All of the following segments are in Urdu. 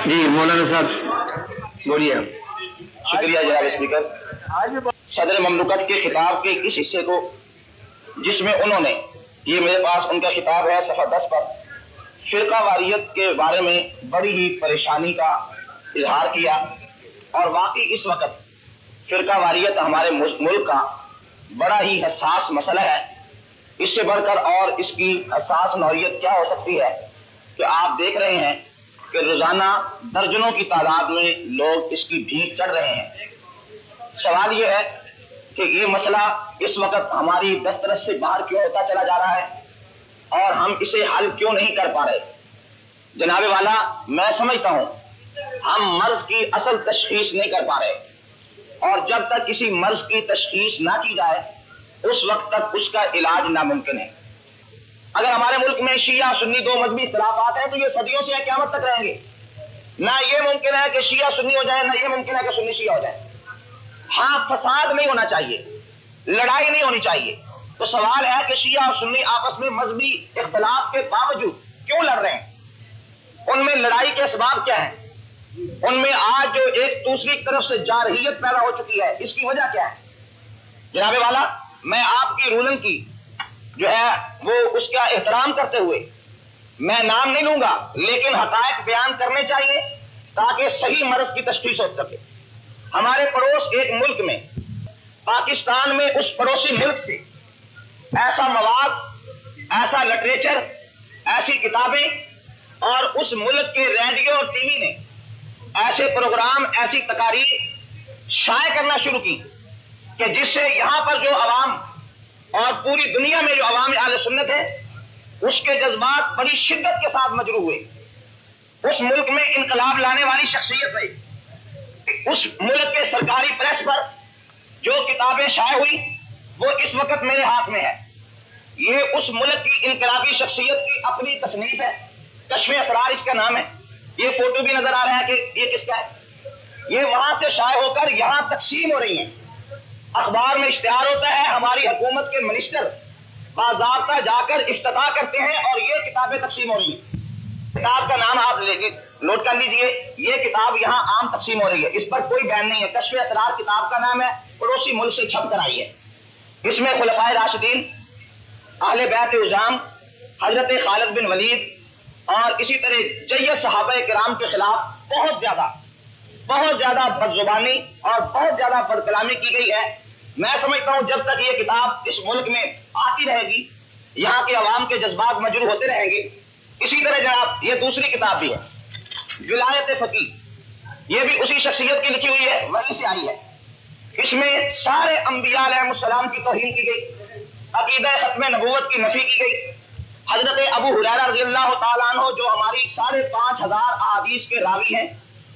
جی مولانا صاحب بولیے. شکریہ جناب اسپیکر. صدر مملکت کے خطاب کے اس حصے کو جس میں انہوں نے، یہ میرے پاس ان کا خطاب ہے صفحہ 10 پر، فرقہ واریت کے بارے میں بڑی ہی پریشانی کا اظہار کیا. اور واقعی اس وقت فرقہ واریت ہمارے ملک کا بڑا ہی حساس مسئلہ ہے. اس سے بڑھ کر اور اس کی حساس نوعیت کیا ہو سکتی ہے کہ آپ دیکھ رہے ہیں کہ روزانہ درجنوں کی تعداد میں لوگ اس کی بھیک چڑھ رہے ہیں. سوال یہ ہے کہ یہ مسئلہ اس وقت ہماری دسترس سے باہر کیوں ہوتا چلا جا رہا ہے اور ہم اسے حل کیوں نہیں کر پا رہے. جناب والا، میں سمجھتا ہوں ہم مرض کی اصل تشخیص نہیں کر پا رہے، اور جب تک کسی مرض کی تشخیص نہ کی جائے اس وقت تک اس کا علاج ناممکن ہے. اگر ہمارے ملک میں شیعہ سنی دو مذہبی اختلافات ہیں تو یہ صدیوں سے قیامت تک رہیں گے. نہ یہ ممکن ہے کہ شیعہ سنی ہو جائے، نہ یہ ممکن ہے کہ سنی شیعہ ہو جائے. ہاں، فساد نہیں ہونا چاہیے، لڑائی نہیں ہونی چاہیے. تو سوال ہے کہ شیعہ اور سنی آپس میں مذہبی اختلاف کے باوجود کیوں لڑ رہے ہیں؟ ان میں لڑائی کے اسباب کیا ہیں؟ ان میں آج جو ایک دوسری طرف سے جارحیت پیدا ہو چکی ہے، اس کی وجہ کیا ہے؟ جناب والا، میں آپ کی رولنگ کی جو ہے وہ اس کا احترام کرتے ہوئے میں نام نہیں لوں گا، لیکن حقائق بیان کرنے چاہیے تاکہ صحیح مرض کی تشخیص ہو سکے. ہمارے پڑوس ایک ملک میں، پاکستان میں، اس پڑوسی ملک سے ایسا مواد، ایسا لٹریچر، ایسی کتابیں، اور اس ملک کے ریڈیو اور ٹی وی نے ایسے پروگرام، ایسی تقاریر شائع کرنا شروع کی کہ جس سے یہاں پر جو عوام اور پوری دنیا میں جو عوام اہل سنت ہے اس کے جذبات بڑی شدت کے ساتھ مجروح ہوئے. اس ملک میں انقلاب لانے والی شخصیت رہی. اس ملک کے سرکاری پریس پر جو کتابیں شائع ہوئی وہ اس وقت میرے ہاتھ میں ہے. یہ اس ملک کی انقلابی شخصیت کی اپنی تصنیف ہے. کشف اسرار اس کا نام ہے. یہ فوٹو بھی نظر آ رہا ہے کہ یہ کس کا ہے. یہ وہاں سے شائع ہو کر یہاں تقسیم ہو رہی ہیں. اخبار میں اشتہار ہوتا ہے، ہماری حکومت کے منسٹر باضابطہ جا کر افتتاح کرتے ہیں اور یہ کتابیں تقسیم ہو رہی ہیں. کتاب کا نام آپ نوٹ کر لیجئے. یہ کتاب یہاں عام تقسیم ہو رہی ہے، اس پر کوئی بین نہیں ہے. کشف اسرار کتاب کا نام ہے، پڑوسی ملک سے چھپ کر آئی ہے. اس میں خلفائے راشدین، اہل بیت عظام، حضرت خالد بن ولید اور اسی طرح جید صحابہ کرام کے خلاف بہت زیادہ بدزبانی اور بہت زیادہ بدکلامی کی گئی ہے. میں سمجھتا ہوں جب تک یہ کتاب اس ملک میں آتی رہے گی یہاں کے عوام کے جذبات مجروح ہوتے رہیں گے. اسی طرح جناب یہ دوسری کتاب بھی ہے، ولایت فقیہ. یہ بھی اسی شخصیت کی لکھی ہوئی ہے، وہیں سے آئی ہے. اس میں سارے انبیاء علیہ السلام کی توہین کی گئی، عقیدہ ختم نبوت کی نفی کی گئی. حضرت ابو ہریرہ رضی اللہ تعالیٰ عنہ جو ہماری 5,500 احادیث کے راوی ہیں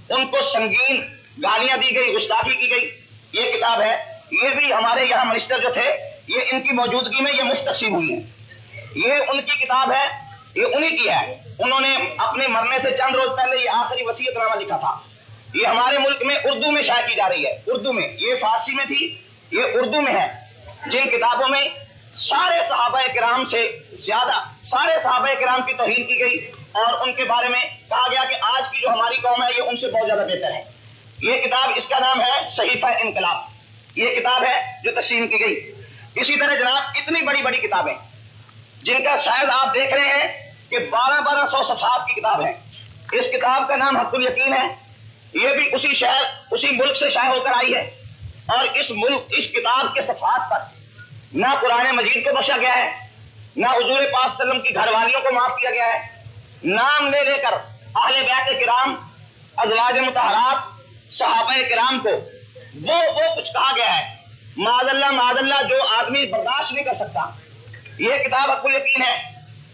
ان کو سنگین گالیاں دی گئی، گستاخی کی گئی. یہ کتاب ہے. یہ بھی ہمارے یہاں منسٹر جو تھے یہ ان کی موجودگی میں یہ مفت تقسیم ہوئی ہے. یہ ان کی کتاب ہے، یہ انہی کی ہے. انہوں نے اپنے مرنے سے چند روز پہلے یہ آخری وصیت نامہ لکھا تھا. یہ ہمارے ملک میں اردو میں شائع کی جا رہی ہے. اردو میں، یہ فارسی میں تھی، یہ اردو میں ہے. جن کتابوں میں سارے صحابہ کرام سے زیادہ سارے صحابہ کرام کی توہین کی گئی اور ان کے بارے میں کہا گیا کہ آج کی جو ہماری قوم ہے یہ ان سے بہت زیادہ بہتر ہے. یہ کتاب، اس کا نام ہے صحیفہ انقلاب. یہ کتاب ہے جو تقسیم کی گئی. اسی طرح جناب اتنی بڑی بڑی کتابیں جن کا شاید آپ دیکھ رہے ہیں کہ 1200 صفحات کی کتاب ہے. اس کتاب کا نام حق الیقین ہے. یہ بھی اسی شہر، اسی ملک سے شائع ہو کر آئی ہے. اور اس کتاب کے صفحات پر نہ قرآن مجید کو بخشا گیا ہے، نہ حضور پاک صلی اللہ علیہ وسلم کی گھر والیوں کو معاف کیا گیا ہے. نام لے لے کر اہل بیت کرام، ازواج مطہرات، صحابہ کرام کو وہ کچھ کہا گیا ہے معاذ اللہ جو آدمی برداشت نہیں کر سکتا. یہ کتاب حق الیقین ہے.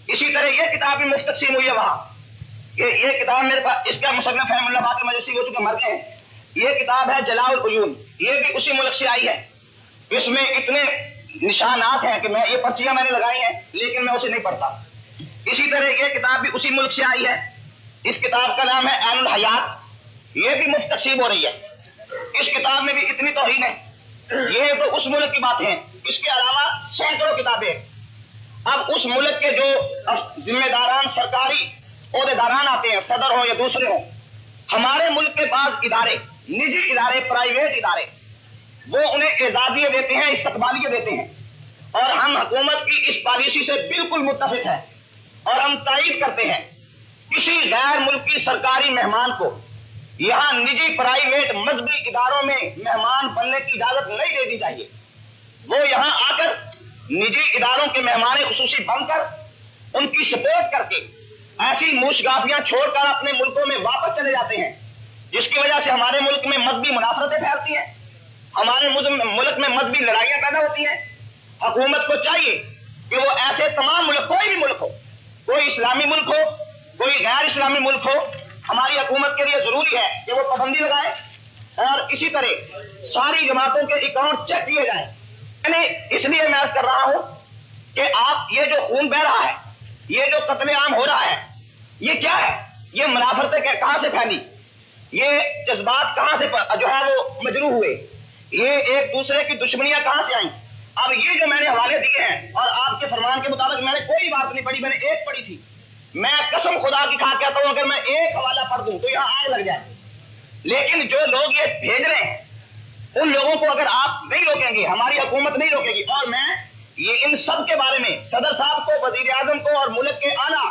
اسی طرح یہ کتاب بھی مفت تقسیم ہوئی ہے وہاں. یہ کتاب میرے پاس، اس کا مصنف ہے ملا باقی مجلسی ہو چکے مر گئے ہیں. یہ کتاب ہے جلاء العیون. یہ بھی اسی ملک سے آئی ہے. اس میں اتنے نشانات ہیں کہ یہ پرچیاں میں نے لگائی ہیں لیکن میں اسے نہیں پڑھتا. اسی طرح یہ کتاب بھی اسی ملک سے آئی ہے. اس کتاب کا نام ہے عین الحیات. یہ بھی مفت تقسیم ہو رہی ہے. اس کتاب میں بھی اتنی توہین ہے. یہ تو اس ملک کی باتیں ہیں. اس کے علاوہ سینکڑوں کتابیں. اب اس ملک کے جو ذمہ داران، سرکاری عہدیداران آتے ہیں، صدر ہو یا دوسرے ہوں، ہمارے ملک کے بعض ادارے، نجی ادارے، پرائیویٹ ادارے، وہ انہیں اعزازیے دیتے ہیں، استقبالیے دیتے ہیں، اور ہم حکومت کی اس پالیسی سے بالکل متفق ہیں اور ہم تائید کرتے ہیں کسی غیر ملکی سرکاری مہمان کو یہاں نجی پرائیویٹ مذہبی اداروں میں مہمان بننے کی اجازت نہیں دے دی چاہیے۔ وہ یہاں آ کر نجی اداروں کے مہمان خصوصی بن کر ان کی سپورٹ کر کے ایسی موشگافیاں چھوڑ کر اپنے ملکوں میں واپس چلے جاتے ہیں، جس کی وجہ سے ہمارے ملک میں مذہبی منافرتیں پھیلتی ہیں، ہمارے ملک میں مذہبی لڑائیاں پیدا ہوتی ہیں۔ حکومت کو چاہیے کہ وہ ایسے تمام ملک، کوئی بھی ملک ہو، کوئی اسلامی ملک ہو، کوئی غیر اسلامی ملک ہو، ہماری حکومت کے لیے ضروری ہے کہ وہ پابندی لگائے اور اسی طرح ساری جماعتوں کے اکاؤنٹ چیک کیے جائیں۔ اس لیے میں عرض کر رہا ہوں کہ آپ یہ جو خون بہ رہا ہے، یہ جو قتل عام ہو رہا ہے، یہ کیا ہے؟ یہ منافرتیں کہاں سے پھیلی؟ یہ جذبات کہاں سے جو ہے وہ مجروح ہوئے؟ یہ ایک دوسرے کی دشمنیاں کہاں سے آئیں؟ اب یہ جو میں نے حوالے دیے ہیں اور آپ کے فرمان کے مطابق میں نے کوئی بات نہیں پڑھی، میں نے ایک پڑھی تھی، میں قسم خدا کی کھا کہتا ہوں اگر میں ایک حوالہ پڑھ دوں تو یہاں آگ لگ جائے۔ لیکن جو لوگ یہ بھیج رہے ہیں ان لوگوں کو اگر آپ نہیں روکیں گے، ہماری حکومت نہیں روکے گی، اور میں یہ ان سب کے بارے میں صدر صاحب کو، وزیر اعظم کو اور ملک کے اعلیٰ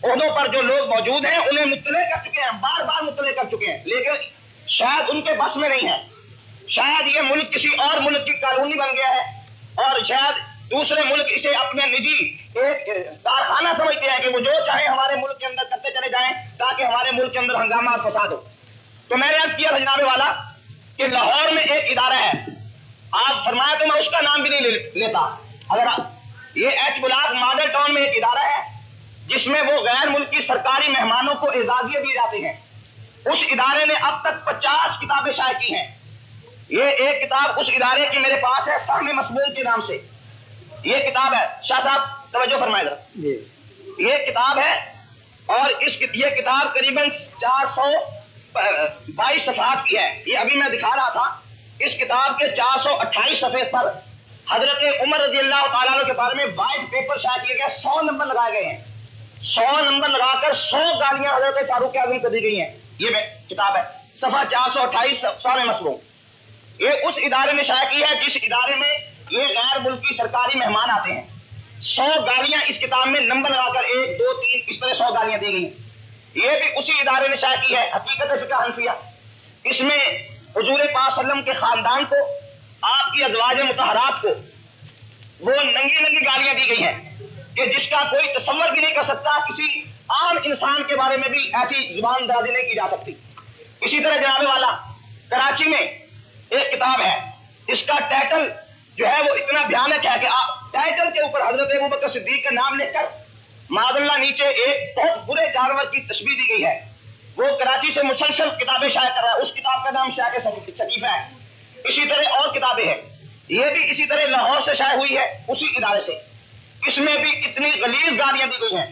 عہدوں پر جو لوگ موجود ہیں انہیں مطلع کر چکے ہیں، بار بار مطلع کر چکے ہیں، لیکن شاید ان کے بس میں نہیں ہے۔ شاید یہ ملک کسی اور ملک کی کالونی بن گیا ہے اور شاید دوسرے ملک اسے اپنے نجی ایک کارخانہ سمجھتے ہیں کہ وہ جو چاہے ہمارے ملک کے اندر کرتے چلے جائیں تاکہ ہمارے ملک کے اندر ہنگامہ اور فساد ہو۔ تو میں نے عرض کیا جناب والا کہ لاہور میں ایک ادارہ ہے، آپ فرمایا تو میں اس کا نام بھی نہیں لیتا، اگر یہ ایچ بلاک ماڈل ٹاؤن میں ایک ادارہ ہے جس میں وہ غیر ملکی سرکاری مہمانوں کو اعزازیے دیے جاتے ہیں، اس ادارے نے اب تک 50 کتابیں شائع کی ہیں۔ یہ ایک کتاب اس ادارے کی میرے پاس ہے، سہم مسموم کے نام سے یہ کتاب ہے۔ شاہ صاحب توجہ فرمائے ذرا، یہ کتاب ہے اور یہ کتاب قریباً 422 صفحات کی ہے۔ یہ ابھی میں دکھا رہا تھا، اس کتاب کے 428 صفحے پر حضرت عمر رضی اللہ تعالیٰ عنہ کے بارے میں وائٹ پیپر شائع کیے گئے، 100 نمبر لگائے گئے ہیں، 100 نمبر لگا کر 100 گالیاں حضرت فاروق اعظم کو دی گئی ہیں۔ یہ کتاب ہے، صفحہ 428 سہم مسموم۔ یہ اس ادارے نے شائع کی ہے جس ادارے میں یہ غیر ملکی سرکاری مہمان آتے ہیں۔ 100 گالیاں اس کتاب میں نمبر لگا کر 1 2 3 اس طرح 100 گالیاں دی گئی۔ یہ بھی اسی ادارے نے شائع کی ہے، حقیقت فقہ حنفیہ۔ اس میں حضور پاک صلی اللہ علیہ وسلم کے خاندان کو، آپ کی ازواج مطہرات کو وہ ننگی ننگی گالیاں دی گئی ہیں کہ جس کا کوئی تصور بھی نہیں کر سکتا، کسی عام انسان کے بارے میں بھی ایسی زبان درازی نہیں کی جا سکتی۔ اسی طرح جناب والا کراچی میں ایک کتاب ہے، اس کا ٹائٹل جو ہے وہ اتنا بھیانک ہے کہ ٹائٹل کے اوپر حضرت ابوبکر صدیق کا نام لکھ کر معاذ اللہ نیچے ایک بہت برے جانور کی تشبیہ دی گئی ہے۔ وہ کراچی سے مسلسل کتابیں شائع کر رہا ہے، اس کتاب کا نام شائع شکیفہ ہے۔ اسی طرح اور کتابیں ہیں، یہ بھی اسی طرح لاہور سے شائع ہوئی ہے اسی ادارے سے۔ اس میں بھی اتنی غلیظ گالیاں دی گئی ہیں۔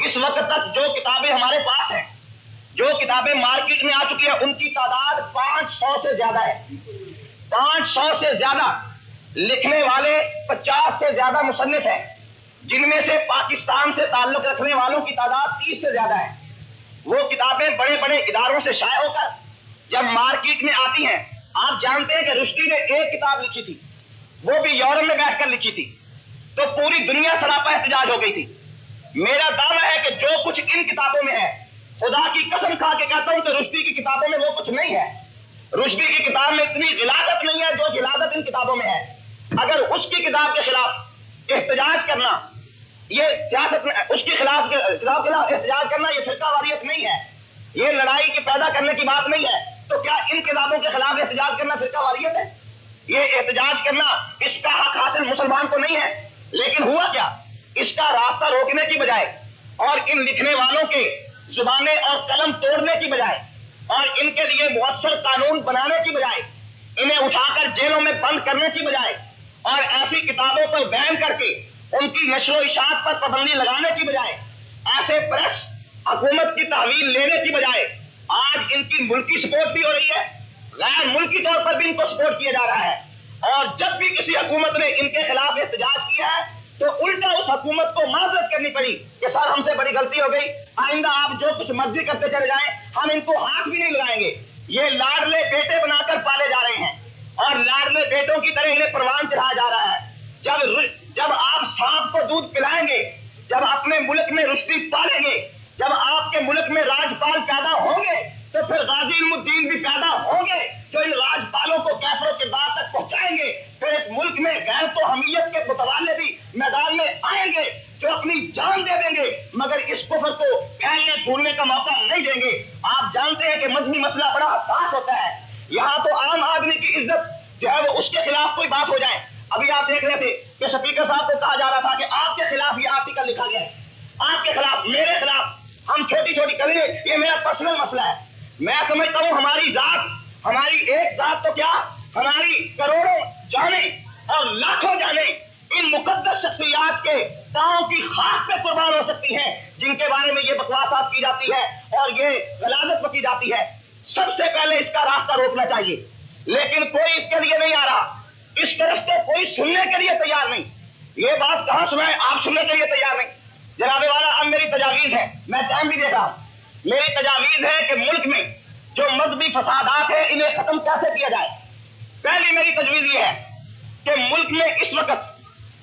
اس وقت تک جو کتابیں ہمارے پاس ہیں، جو کتابیں مارکیٹ میں آ چکی ہیں، ان کی تعداد 500 سے زیادہ ہے۔ 500 سے زیادہ لکھنے والے، 50 سے زیادہ مصنف ہیں، جن میں سے پاکستان سے تعلق رکھنے والوں کی تعداد 30 سے زیادہ ہے۔ وہ کتابیں بڑے بڑے اداروں سے شائع ہو کر جب مارکیٹ میں آتی ہیں، آپ جانتے ہیں کہ رشدی نے ایک کتاب لکھی تھی، وہ بھی یورپ میں بیٹھ کر لکھی تھی، تو پوری دنیا سراپا احتجاج ہو گئی تھی۔ میرا دعویٰ ہے کہ جو کچھ ان کتابوں میں ہے، خدا کی قسم کھا کے کہتا ہوں کہ رشدی کی کتابوں میں وہ کچھ نہیں ہے۔ رشدی کی کتاب میں اتنی غلاظت نہیں ہے جو غلاظت ان کتابوں میں ہے۔ اگر اس کی کتاب کے خلاف احتجاج کرنا، یہ سیاست میں اس کے خلاف احتجاج کرنا یہ فرقہ واریت نہیں ہے، یہ لڑائی کے پیدا کرنے کی بات نہیں ہے، تو کیا ان کتابوں کے خلاف احتجاج کرنا فرقہ واریت ہے؟ یہ احتجاج کرنا اس کا حق حاصل مسلمان کو نہیں ہے۔ لیکن ہوا کیا، اس کا راستہ روکنے کی بجائے اور ان لکھنے والوں کے زبانیں اور قلم توڑنے کی بجائے اور ان کے لیے مؤثر قانون بنانے کی بجائے، انہیں اٹھا کر جیلوں میں بند کرنے کی بجائے اور ایسی کتابوں کو بین کر کے ان کی نشر و اشاعت پر پابندی لگانے کی بجائے، ایسے پریس حکومت کی تحویل لینے کی بجائے آج ان کی ملکی سپورٹ بھی ہو رہی ہے، غیر ملکی طور پر بھی ان کو سپورٹ کیا جا رہا ہے۔ اور جب بھی کسی حکومت نے ان کے خلاف احتجاج کیا ہے تو الٹا اس حکومت کو معذرت کرنی پڑی کہ سر ہم سے بڑی غلطی ہو گئی، آئندہ آپ جو کچھ مرضی کرتے چلے جائیں، ہم ان کو ہاتھ بھی نہیں لگائیں گے۔ یہ لاڈلے بیٹے بنا کر پالے جا رہے ہیں اور لاڈلے بیٹوں کی طرح انہیں پروان چڑھایا جا رہا ہے۔ جب آپ سانپ کو دودھ پلائیں گے، جب اپنے ملک میں رشتی پالیں گے، جب آپ کے ملک میں راجپال پیدا ہوں گے تو پھر غازی علم الدین بھی پیدا ہوں گے جو ان راجپالوں کو کیفر و کردار تک پہنچائیں گے۔ پھر اس ملک میں غیر تو حمیت کے متوالے بھی میدان میں آئیں گے جو اپنی جان دے دیں گے مگر اس کفر کو پھیلنے پھولنے کا موقع نہیں دیں گے۔ آپ جانتے ہیں کہ مذہبی مسئلہ بڑا حساس ہوتا ہے، یہاں تو عام آدمی کی عزت جو ہے وہ اس کے خلاف کوئی بات ہو جائے۔ ابھی آپ دیکھ رہے تھے کہ اسپیکر صاحب کو کہا جا رہا تھا کہ آپ کے خلاف یہ آرٹیکل لکھا گیا ہے، آپ کے خلاف، میرے خلاف، ہم چھوٹی چھوٹی کریں گے، یہ میرا پرسنل مسئلہ ہے۔ میں سمجھتا ہوں ہماری ذات، ہماری ایک ذات تو کیا، ہماری کروڑوں جانیں اور لاکھوں جانیں ان مقدس شخصیات کے پاؤں کی خاک پہ قربان ہو سکتی ہیں جن کے بارے میں یہ بکواسات کی جاتی ہے اور یہ غلاظت کی جاتی ہے۔ سب سے پہلے اس کا راستہ روکنا چاہیے، لیکن کوئی اس کے لیے نہیں آ رہا، اس طرف سے کوئی سننے کے لیے تیار نہیں۔ یہ بات کہاں سنائے، آپ سننے کے لیے تیار نہیں۔ جناب والا اب میری تجاویز ہے، میں ٹائم بھی دیکھا، میری تجاویز ہے کہ ملک میں جو مذہبی فسادات ہیں انہیں ختم کیسے کیا جائے۔ پہلی میری تجویز یہ ہے کہ ملک میں اس وقت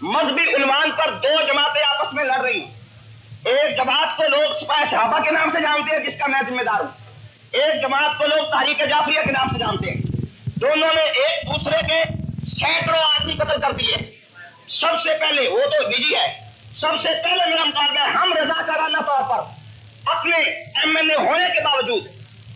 مذہبی عنوان پر دو جماعتیں آپس میں لڑ رہی ہیں۔ ایک جماعت کو لوگ سپاہ صحابہ کے نام سے جانتے ہیں جس کا میں ذمہ دار ہوں، ایک جماعت کو لوگ تحریک جعفریہ کے نام سے جانتے ہیں۔ دونوں نے ایک دوسرے کے سینکڑوں آدمی قتل کر دیے۔ سب سے پہلے، وہ تو نجی ہے، سب سے پہلے میرا مطالبہ ہے ہم رضاکارانہ طور پر اپنے ایم این اے ہونے کے باوجود،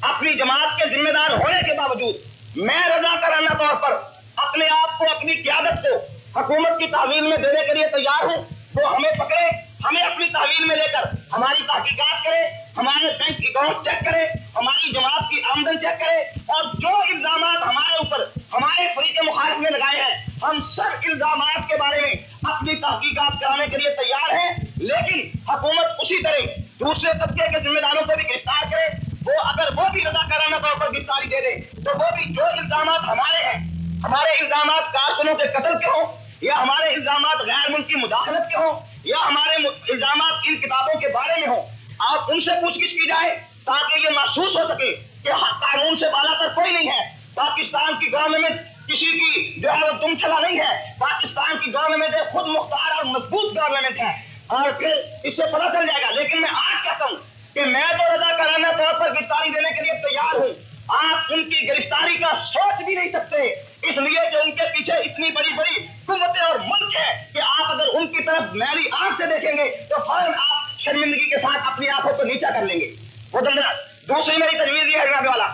اپنی جماعت کے ذمہ دار ہونے کے باوجود، میں رضاکارانہ طور پر اپنے آپ کو، اپنی قیادت کو حکومت کی تحویل میں دینے کے لیے تیار ہوں۔ وہ ہمیں پکڑے، ہمیں اپنی تحویل میں لے کر ہماری تحقیقات کرے، ہمارے بینک اکاؤنٹ چیک کرے، ہماری جماعت کی آمدن چیک کرے اور جو الزامات ہمارے اوپر ہمارے فریق مخالف نے لگائے ہیں ہم سب الزامات کے بارے میں اپنی تحقیقات کرانے کے لیے تیار ہیں۔ لیکن حکومت اسی طرح دوسرے طبقے کے ذمہ داروں کو بھی گرفتار کرے، وہ اگر وہ بھی رضاکارانہ طور پر گرفتاری دے دے تو وہ بھی جو الزامات ہمارے ہیں، ہمارے الزامات کارکنوں کے قتل کے ہوں یا ہمارے الزامات غیر ملکی مداخلت کے ہوں یا ہمارے الزامات ان کتابوں کے بارے میں ہوں، آپ ان سے پوچھ گچھ کی جائے تاکہ یہ محسوس ہو سکے کہ قانون سے بالا تر کوئی نہیں ہے۔ پاکستان کی گورنمنٹ کسی کی جو ہے وہ دم چلا نہیں ہے، پاکستان کی گورنمنٹ ایک خود مختار اور مضبوط گورنمنٹ ہے اور پھر اس سے پتہ چل جائے گا۔ لیکن میں آج کہتا ہوں کہ میں تو رضاکارانہ طور پر گرفتاری دینے کے لیے تیار ہوں، آپ ان کی گرفتاری کا سوچ بھی نہیں سکتے، اس لیے جو ان کے پیچھے اتنی بڑی بڑی قوتیں اور ملک ہے کہ آپ اگر ان کی طرف میلی آنکھ سے دیکھیں گے تو فوراً آپ شرمندگی کے ساتھ اپنی آنکھوں کو نیچا کر لیں گے۔ وہ دوسری میری تجویز یہ ہے جناب والا،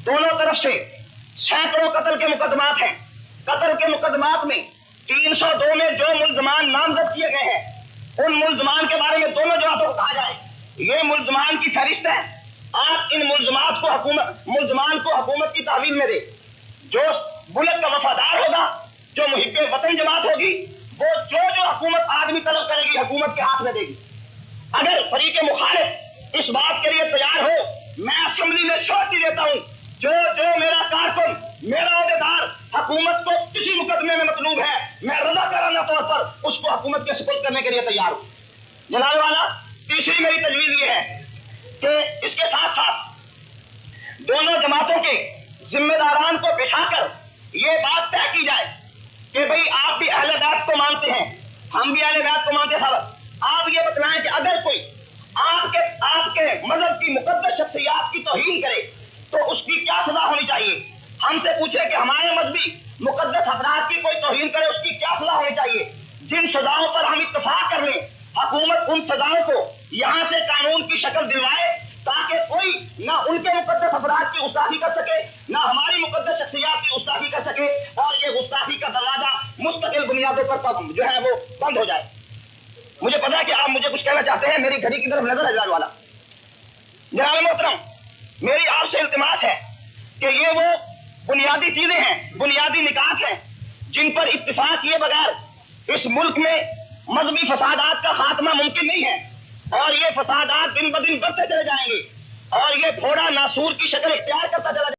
دونوں طرف سے سینکڑوں قتل کے مقدمات ہیں، قتل کے مقدمات میں 302 میں جو ملزمان نامزد کیے گئے ہیں ان ملزمان کے بارے میں دونوں جماعتوں کو کہا جائے یہ ملزمان کی فہرست ہے، آپ ان ملزمان کو حکومت کی تحویل میں دے۔ جو ملک کا وفادار ہوگا، جو محب وطن جماعت ہوگی، وہ جو حکومت آدمی طلب کرے گی حکومت کے ہاتھ میں دے گی۔ اگر فریق مخالف اس بات کے لیے تیار ہو، میں اسمبلی میں شورٹی دیتا ہوں جو میرا کارکن، میرا عہدیدار حکومت کو کسی مقدمے میں مطلوب ہے، میں رضاکارانہ طور پر اس کو حکومت کے سپرد کرنے کے لیے تیار ہوں۔ جناب والا تیسری میری تجویز یہ ہے کہ اس کے ساتھ ساتھ دونوں جماعتوں کے ذمہ داران کو بٹھا کر یہ بات طے کی جائے کہ بھئی آپ بھی اہل بیت کو مانتے ہیں، ہم بھی اہل بیت کو مانتے ہیں، آپ یہ بتلائیں کہ اگر کوئی آپ کے مذہب کی مقدس شخصیات کی توہین کرے تو اس کی کیا سزا ہونی چاہیے؟ ہم سے پوچھے کہ ہمارے مذہبی مقدس افراد کی کوئی توہین کرے اس کی کیا سزا ہونی چاہیے؟ جن سزاؤں پر ہم اتفاق کر لیں حکومت ان سزاؤں کو یہاں سے قانون کی شکل دلوائے تاکہ کوئی نہ ان کے مقدس افراد کی گستاخی کر سکے نہ ہماری مقدس شخصیات کی گستاخی کر سکے اور یہ گستاخی کا دروازہ مستقل بنیادوں پر جو ہے وہ بند ہو جائے۔ مجھے پتا ہے کہ آپ مجھے کچھ کہنا چاہتے ہیں، میری گھڑی کی طرف نظر ہے جناب والا۔ جناب محترم، میری آپ سے التماس ہے کہ یہ وہ بنیادی چیزیں ہیں، بنیادی نکات ہیں جن پر اتفاق کیے بغیر اس ملک میں مذہبی فسادات کا خاتمہ ممکن نہیں ہے اور یہ فسادات دن بدن بڑھتے چلے جائیں گے اور یہ گھوڑا ناسور کی شکل اختیار کرتا چلا جائے گا۔